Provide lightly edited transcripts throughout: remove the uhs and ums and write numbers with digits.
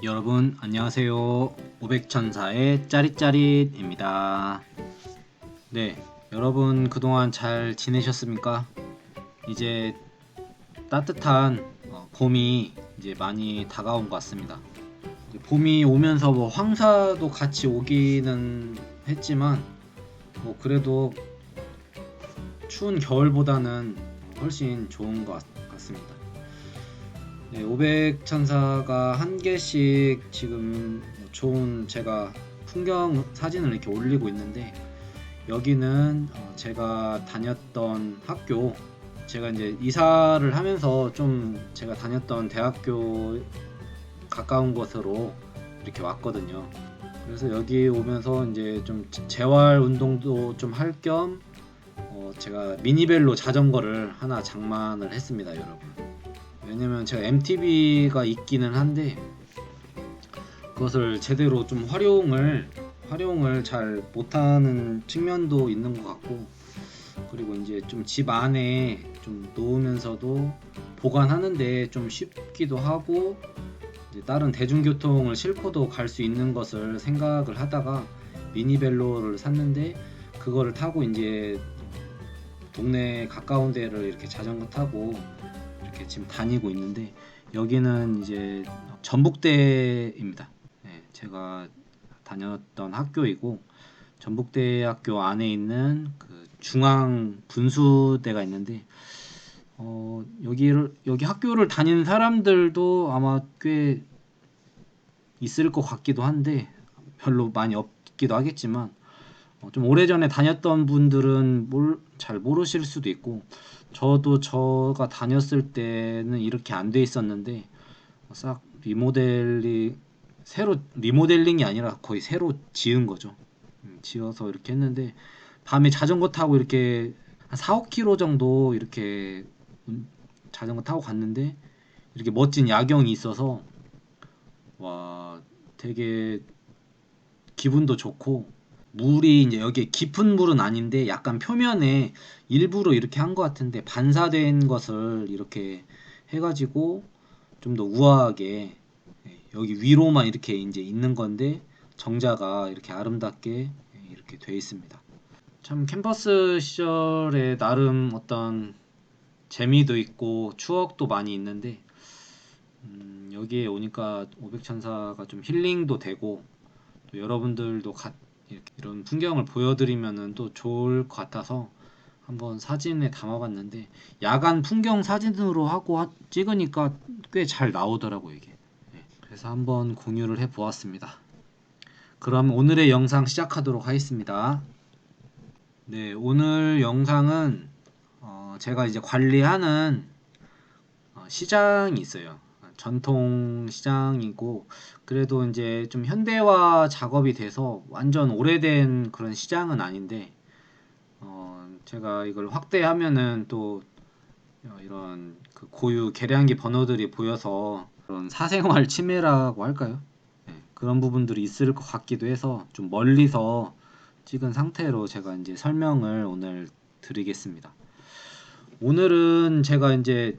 여러분 안녕하세요. 500천사의 짜릿짜릿입니다. 네, 여러분 그동안 잘 지내셨습니까? 이제 따뜻한 봄이 이제 많이 다가온 것 같습니다. 봄이 오면서 뭐 황사도 같이 오기는 했지만 뭐 그래도 추운 겨울보다는 훨씬 좋은 것 같습니다. 네, 500천사가 한 개씩 지금 좋은 제가 풍경 사진을 이렇게 올리고 있는데, 여기는 제가 다녔던 학교, 제가 이제 이사를 하면서 좀 제가 다녔던 대학교 가까운 곳으로 이렇게 왔거든요. 그래서 여기 오면서 이제 좀 재활 운동도 좀 할 겸 제가 미니벨로 자전거를 하나 장만을 했습니다, 여러분. 왜냐면 제가 MTB가 있기는 한데 그것을 제대로 좀 활용을 잘 못하는 측면도 있는 것 같고, 그리고 이제 좀 집 안에 좀 놓으면서도 보관하는데 좀 쉽기도 하고, 이제 다른 대중교통을 싣고도 갈 수 있는 것을 생각을 하다가 미니벨로를 샀는데, 그거를 타고 이제 동네 가까운 데를 이렇게 자전거 타고 이렇게 지금 다니고 있는데, 여기는 이제 전북대입니다. 네, 제가 다녔던 학교이고, 전북대학교 안에 있는 그 중앙 분수대가 있는데, 여기 학교를 다니는 사람들도 아마 꽤 있을 것 같기도 한데 별로 많이 없기도 하겠지만, 좀 오래전에 다녔던 분들은 잘 모르실 수도 있고, 저도 제가 다녔을 때는 이렇게 안 돼 있었는데 싹 새로 리모델링이 아니라 거의 새로 지은 거죠. 지어서 이렇게 했는데, 밤에 자전거 타고 이렇게 한 4, 5km 정도 이렇게 자전거 타고 갔는데, 이렇게 멋진 야경이 있어서 와, 되게 기분도 좋고, 물이 이제 여기 깊은 물은 아닌데 약간 표면에 일부러 이렇게 한 것 같은데 반사된 것을 이렇게 해가지고 좀 더 우아하게, 여기 위로만 이렇게 이제 있는 건데 정자가 이렇게 아름답게 이렇게 돼 있습니다. 참 캠퍼스 시절에 나름 어떤 재미도 있고 추억도 많이 있는데, 여기에 오니까 500천사가 좀 힐링도 되고, 또 여러분들도 이렇게 이런 풍경을 보여드리면은 또 좋을 것 같아서 한번 사진에 담아봤는데, 야간 풍경 사진으로 하고 찍으니까 꽤 잘 나오더라고요, 이게. 네, 그래서 한번 공유를 해보았습니다. 그럼 오늘의 영상 시작하도록 하겠습니다. 네, 오늘 영상은 제가 이제 관리하는 시장이 있어요. 전통 시장이고, 그래도 이제 좀 현대화 작업이 돼서 완전 오래된 그런 시장은 아닌데, 제가 이걸 확대하면은 또 이런 그 고유 계량기 번호들이 보여서 그런 사생활 침해라고 할까요? 네, 그런 부분들이 있을 것 같기도 해서 좀 멀리서 찍은 상태로 제가 이제 설명을 오늘 드리겠습니다. 오늘은 제가 이제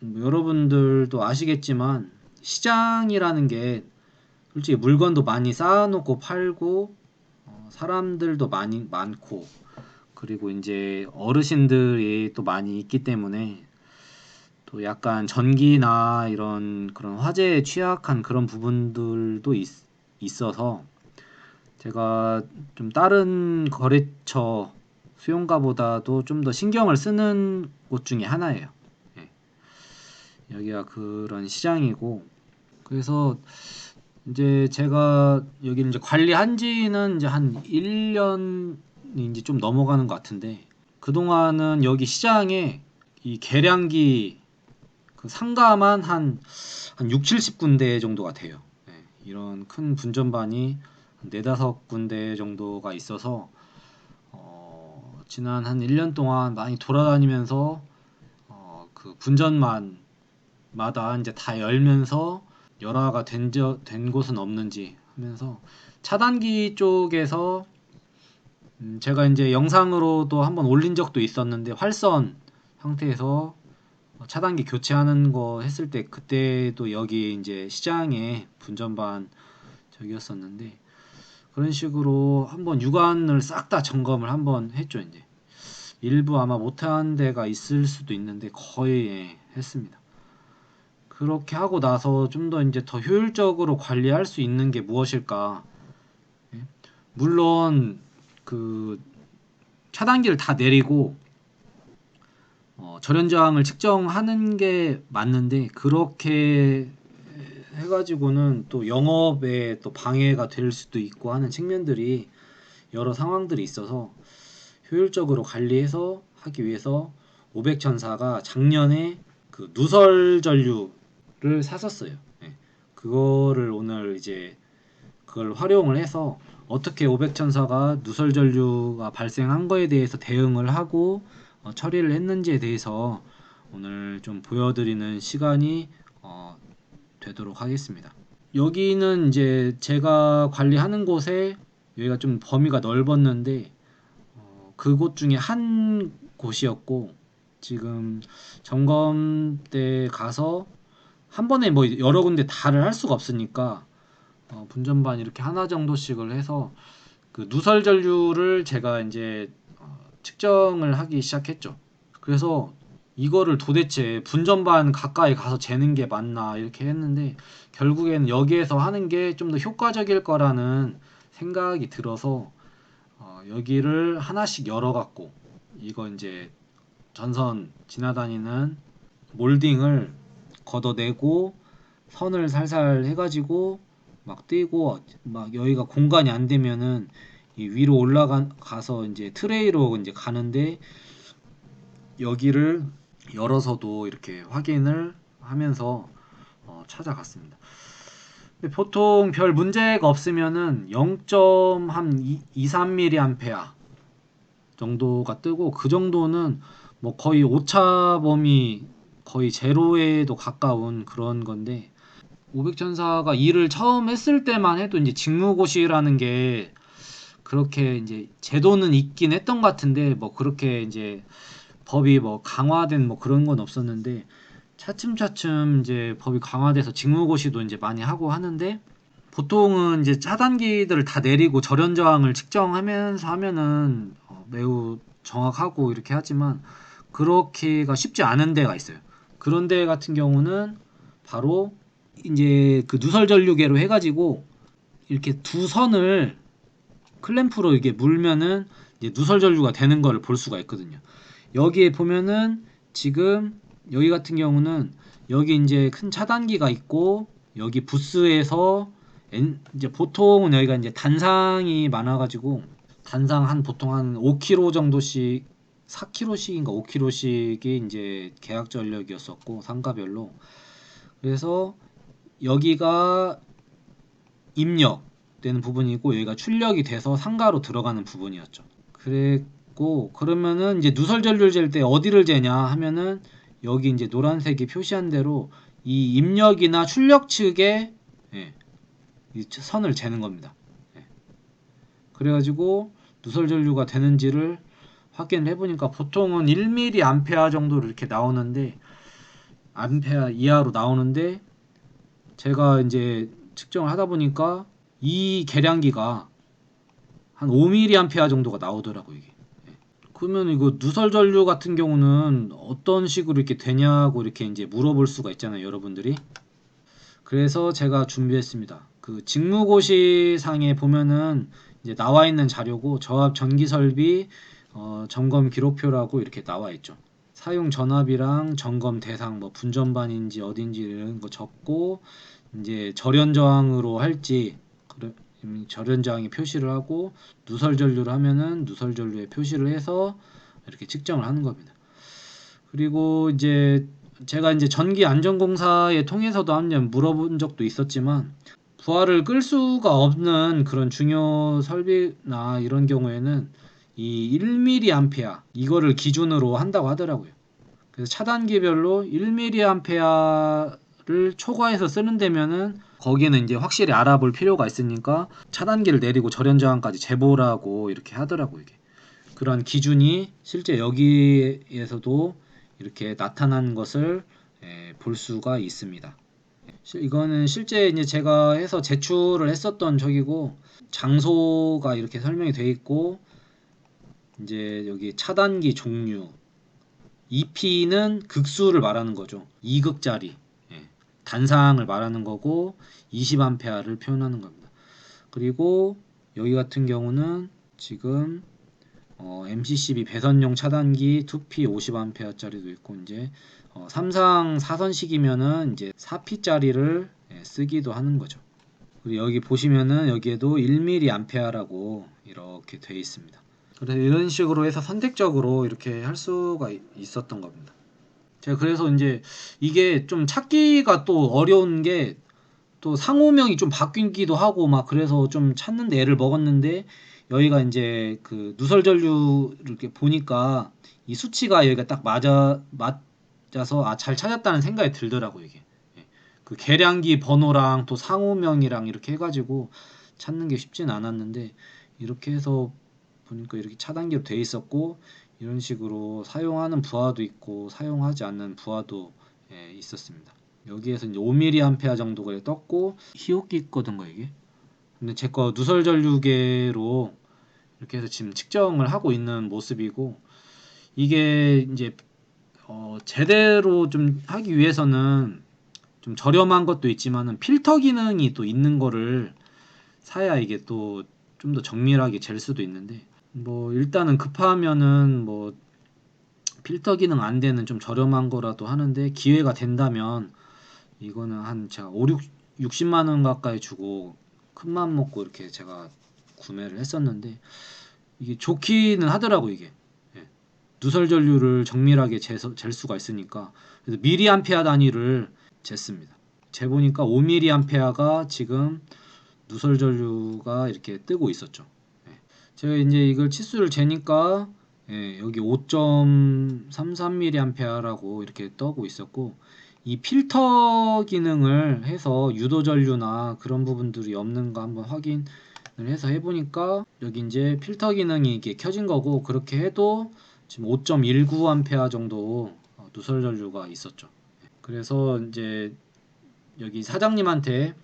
여러분들도 아시겠지만 시장이라는 게 솔직히 물건도 많이 쌓아놓고 팔고, 사람들도 많고, 그리고 이제 어르신들이 또 많이 있기 때문에 또 약간 전기나 이런 그런 화재에 취약한 그런 부분들도 있어서 제가 좀 다른 거래처 수용가보다도 좀 더 신경을 쓰는 곳 중에 하나예요. 예, 여기가 그런 시장이고, 그래서 이제 제가 여기를 이제 관리한 지는 이제 한 1년이 이제 좀 넘어가는 것 같은데, 그동안은 여기 시장에 이 계량기 그 상가만 한 6, 70군데 정도가 돼요. 네, 이런 큰 분전반이 한 4, 5군데 정도가 있어서 지난 한 1년 동안 많이 돌아다니면서 그 분전만마다 이제 다 열면서 열화가 된 곳은 없는지 하면서, 차단기 쪽에서 제가 이제 영상으로도 한번 올린 적도 있었는데 활선 상태에서 차단기 교체하는 거 했을 때 그때도 여기 이제 시장에 분전반 저기였었는데 그런 식으로 한번 유관을 싹 다 점검을 한번 했죠. 이제 일부 아마 못한 데가 있을 수도 있는데 거의 했습니다. 그렇게 하고 나서 좀 더 이제 더 효율적으로 관리할 수 있는 게 무엇일까? 예? 물론 그 차단기를 다 내리고 절연 저항을 측정하는 게 맞는데 그렇게 해가지고는 또 영업에 또 방해가 될 수도 있고 하는 측면들이 여러 상황들이 있어서 효율적으로 관리해서 하기 위해서 500전사가 작년에 그 누설 전류를 샀었어요. 예. 그거를 오늘 이제 그걸 활용을 해서 어떻게 500전사가 누설 전류가 발생한 거에 대해서 대응을 하고 처리를 했는지에 대해서 오늘 좀 보여드리는 시간이 되도록 하겠습니다. 여기는 이제 제가 관리하는 곳에 여기가 좀 범위가 넓었는데 그곳 중에 한 곳이었고 지금 점검 때 가서 한 번에 뭐 여러 군데 다를 할 수가 없으니까 분전반 이렇게 하나 정도씩을 해서 그 누설 전류를 제가 이제 측정을 하기 시작했죠. 그래서 이거를 도대체 분전반 가까이 가서 재는 게 맞나 이렇게 했는데 결국에는 여기에서 하는 게 좀 더 효과적일 거라는 생각이 들어서 여기를 하나씩 열어갖고 이거 이제 전선 지나다니는 몰딩을 걷어내고 선을 살살 해가지고 막 띄고 막 여기가 공간이 안 되면은 이 위로 올라가서 이제 트레이로 이제 가는데 여기를 열어서도 이렇게 확인을 하면서 찾아갔습니다. 근데 보통 별 문제가 없으면은 0.23mA 정도가 뜨고 그 정도는 뭐 거의 오차 범위 거의 제로에도 가까운 그런 건데 500전사가 일을 처음 했을 때만 해도 이제 직무고시라는 게 그렇게 이제 제도는 있긴 했던 것 같은데 뭐 그렇게 이제 법이 뭐 강화된 뭐 그런 건 없었는데 차츰차츰 이제 법이 강화돼서 직무고시도 이제 많이 하고 하는데 보통은 이제 차단기들을 다 내리고 절연 저항을 측정하면서 하면은 매우 정확하고 이렇게 하지만 그렇게가 쉽지 않은 데가 있어요. 그런 데 같은 경우는 바로 이제 그 누설 전류계로 해가지고 이렇게 두 선을 클램프로 이게 물면은 이제 누설 전류가 되는 거를 볼 수가 있거든요. 여기에 보면은 지금 여기 같은 경우는 여기 이제 큰 차단기가 있고 여기 부스에서 이제 보통은 여기가 이제 단상이 많아가지고 단상 한 보통 한 5kg 정도씩 4kg씩인가 5kg씩이 이제 계약 전력이었었고 상가별로 그래서 여기가 입력되는 부분이고 여기가 출력이 돼서 상가로 들어가는 부분이었죠. 그랬고 그러면은 이제 누설 전류를 잴 때 어디를 재냐 하면은 여기 이제 노란색이 표시한 대로 이 입력이나 출력 측에 이 선을 재는 겁니다. 그래가지고 누설 전류가 되는지를 확인을 해보니까 보통은 1mA 정도로 이렇게 나오는데 암페아 이하로 나오는데 제가 이제 측정을 하다 보니까 이 계량기가 한 5mA 정도가 나오더라고요 이게. 그러면 이거 누설 전류 같은 경우는 어떤 식으로 이렇게 되냐고 이렇게 이제 물어볼 수가 있잖아요 여러분들이. 그래서 제가 준비했습니다. 그 직무고시 상에 보면은 이제 나와 있는 자료고 저압 전기 설비 점검 기록표라고 이렇게 나와 있죠. 사용 전압이랑 점검 대상 뭐 분전반인지 어딘지 이런 거 적고 이제 절연 저항으로 할지 절연 저항에 표시를 하고 누설 전류를 하면은 누설 전류에 표시를 해서 이렇게 측정을 하는 겁니다. 그리고 이제 제가 이제 전기 안전공사에 통해서도 한번 물어본 적도 있었지만 부하를 끌 수가 없는 그런 중요 설비나 이런 경우에는 이 1mA 이거를 기준으로 한다고 하더라고요. 그래서 차단기별로 1mA를 초과해서 쓰는 데면은 거기는 이제 확실히 알아볼 필요가 있으니까 차단기를 내리고 절연 저항까지 재보라고 이렇게 하더라고요. 이게. 그런 기준이 실제 여기에서도 이렇게 나타난 것을 볼 수가 있습니다. 이거는 실제 이제 제가 해서 제출을 했었던 적이고, 장소가 이렇게 설명이 되어 있고, 이제 여기 차단기 종류, EP는 극수를 말하는 거죠. 2극짜리 단상을 말하는 거고 20A를 표현하는 겁니다. 그리고 여기 같은 경우는 지금 MCCB 배선용 차단기 2P 50A짜리도 있고, 이제 삼상 사선식이면은 이제 4P짜리를 쓰기도 하는 거죠. 그리고 여기 보시면은 여기에도 1mA라고 이렇게 되어 있습니다. 그래서 이런 식으로 해서 선택적으로 이렇게 할 수가 있었던 겁니다. 제가 그래서 이제 이게 좀 찾기가 또 어려운 게, 또 상호명이 좀 바뀌기도 하고 막 그래서 좀 찾는데 애를 먹었는데, 여기가 이제 그 누설전류 이렇게 보니까 이 수치가 여기가 딱 맞아서 잘 찾았다는 생각이 들더라고요, 이게. 예. 그 계량기 번호랑 또 상호명이랑 이렇게 해가지고 찾는 게 쉽진 않았는데, 이렇게 해서 보니까 이렇게 차단기로 돼 있었고, 이런 식으로 사용하는 부하도 있고 사용하지 않는 부하도 있었습니다. 여기에서 이제 5mA 정도가 떴고, 희옥기 있거든요 이게. 근데 제 거 누설 전류계로 이렇게 해서 지금 측정을 하고 있는 모습이고, 이게 이제 제대로 좀 하기 위해서는 좀 저렴한 것도 있지만은 필터 기능이 또 있는 거를 사야 이게 또 좀 더 정밀하게 잴 수도 있는데, 뭐 일단은 급하면은 뭐 필터 기능 안 되는 좀 저렴한 거라도 하는데, 기회가 된다면 이거는 한 제가 60만 원 가까이 주고 큰 맘 먹고 이렇게 제가 구매를 했었는데, 이게 좋기는 하더라고 이게. 예. 누설 전류를 정밀하게 잴 수가 있으니까. 그래서 미리암페어 단위를 쟀습니다. 재보니까 5mA가 지금 누설 전류가 이렇게 뜨고 있었죠. 예. 제가 이제 이걸 치수를 재니까 여기 5.33mA라고 이렇게 떠고 있었고, 이 필터 기능을 해서 유도 전류나 그런 부분들이 없는가 한번 확인을 해서 해보니까 여기 이제 필터 기능이 이게 켜진 거고, 그렇게 해도 지금 5.19A 정도 누설 전류가 있었죠. 그래서 이제 여기 사장님한테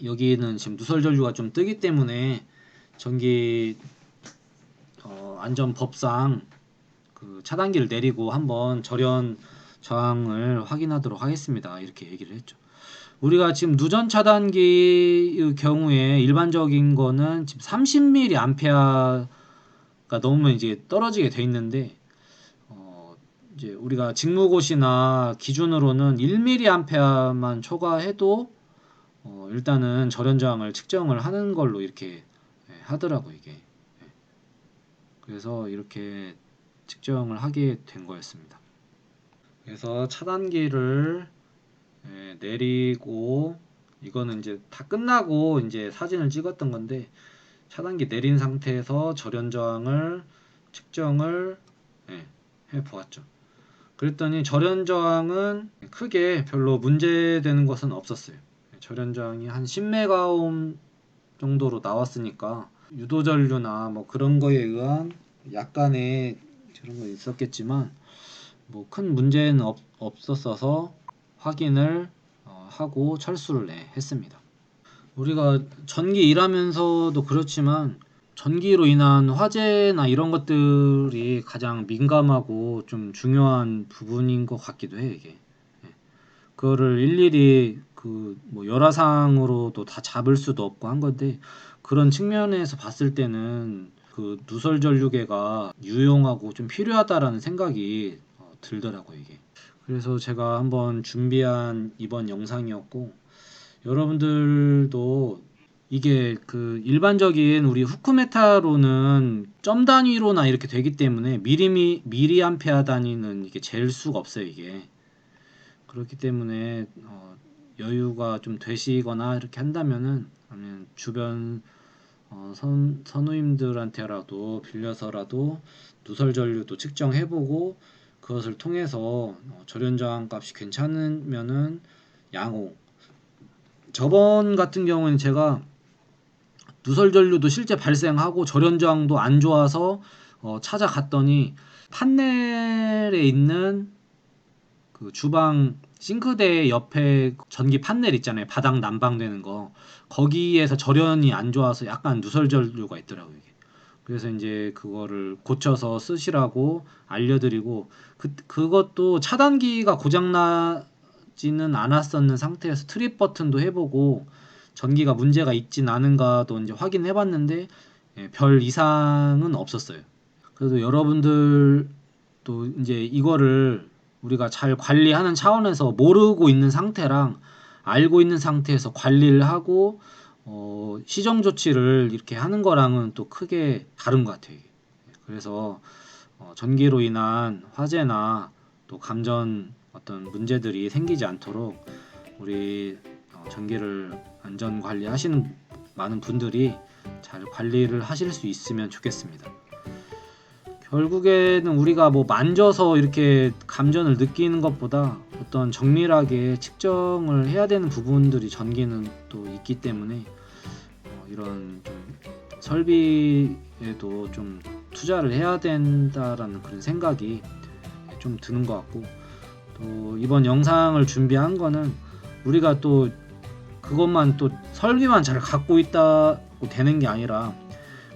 여기는 지금 누설 전류가 좀 뜨기 때문에 전기 안전법상 그 차단기를 내리고 한번 절연 저항을 확인하도록 하겠습니다, 이렇게 얘기를 했죠. 우리가 지금 누전 차단기의 경우에 일반적인 거는 지금 30mA가 넘으면 이제 떨어지게 돼 있는데, 이제 우리가 직무고시나 기준으로는 1mA만 초과해도 일단은 절연 저항을 측정을 하는 걸로 이렇게 하더라고 이게. 그래서 이렇게 측정을 하게 된 거였습니다. 그래서 차단기를 내리고, 이거는 이제 다 끝나고 이제 사진을 찍었던 건데, 차단기 내린 상태에서 절연 저항을 측정을 해 보았죠. 그랬더니 절연 저항은 크게 별로 문제되는 것은 없었어요. 절연 저항이 한 10메가옴 정도로 나왔으니까, 유도 전류나 뭐 그런 거에 의한 약간의 그런 거 있었겠지만 뭐 큰 문제는 없었어서 확인을 하고 철수를 했습니다. 우리가 전기 일하면서도 그렇지만 전기로 인한 화재나 이런 것들이 가장 민감하고 좀 중요한 부분인 것 같기도 해 이게. 그거를 일일이 그 뭐 열화상으로도 다 잡을 수도 없고 한 건데, 그런 측면에서 봤을 때는 그 누설 전류계가 유용하고 좀 필요하다라는 생각이 들더라고요 이게. 그래서 제가 한번 준비한 이번 영상이었고, 여러분들도 이게 그 일반적인 우리 후크메타로는 점 단위로나 이렇게 되기 때문에 미리암페어 단위는 이게 잴 수가 없어요 이게. 그렇기 때문에 여유가 좀 되시거나 이렇게 한다면은, 아니면 주변 선우님들한테라도 빌려서라도 누설 전류도 측정해보고, 그것을 통해서 절연 저항 값이 괜찮으면은 양호. 저번 같은 경우는 제가 누설 전류도 실제 발생하고 절연 저항도 안 좋아서 찾아갔더니 판넬에 있는 그 주방 싱크대 옆에 전기 판넬 있잖아요. 바닥 난방되는 거. 거기에서 절연이 안 좋아서 약간 누설전류가 있더라고요. 이게. 그래서 이제 그거를 고쳐서 쓰시라고 알려드리고 그것도 차단기가 고장나지는 않았었는 상태에서 트립 버튼도 해보고 전기가 문제가 있진 않은가도 이제 확인해봤는데 별 이상은 없었어요. 그래도 여러분들도 이제 이거를 우리가 잘 관리하는 차원에서 모르고 있는 상태랑 알고 있는 상태에서 관리를 하고 시정 조치를 이렇게 하는 거랑은 또 크게 다른 것 같아요. 이게. 그래서 전기로 인한 화재나 또 감전 어떤 문제들이 생기지 않도록 우리 전기를 안전 관리하시는 많은 분들이 잘 관리를 하실 수 있으면 좋겠습니다. 결국에는 우리가 뭐 만져서 이렇게 감전을 느끼는 것보다 어떤 정밀하게 측정을 해야 되는 부분들이 전기는 또 있기 때문에 이런 좀 설비에도 좀 투자를 해야 된다라는 그런 생각이 좀 드는 것 같고, 또 이번 영상을 준비한 거는 우리가 또 그것만 또 설비만 잘 갖고 있다고 되는 게 아니라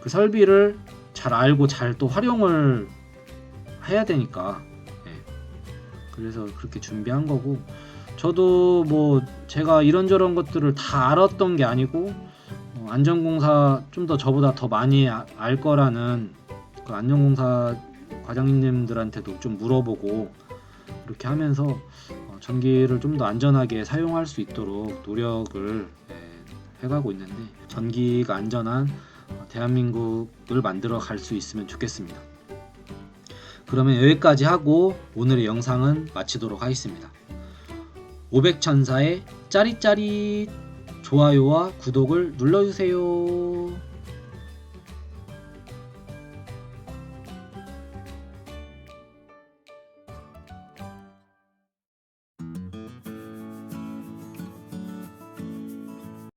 그 설비를 잘 알고 잘 또 활용을 해야 되니까 그래서 그렇게 준비한 거고, 저도 뭐 제가 이런저런 것들을 다 알았던 게 아니고 안전공사 좀 더 저보다 더 많이 알 거라는 그 안전공사 과장님들한테도 좀 물어보고 이렇게 하면서 전기를 좀 더 안전하게 사용할 수 있도록 노력을 해가고 있는데, 전기가 안전한 대한민국을 만들어 갈 수 있으면 좋겠습니다. 그러면 여기까지 하고 오늘의 영상은 마치도록 하겠습니다. 500천사의 짜릿짜릿 좋아요와 구독을 눌러주세요.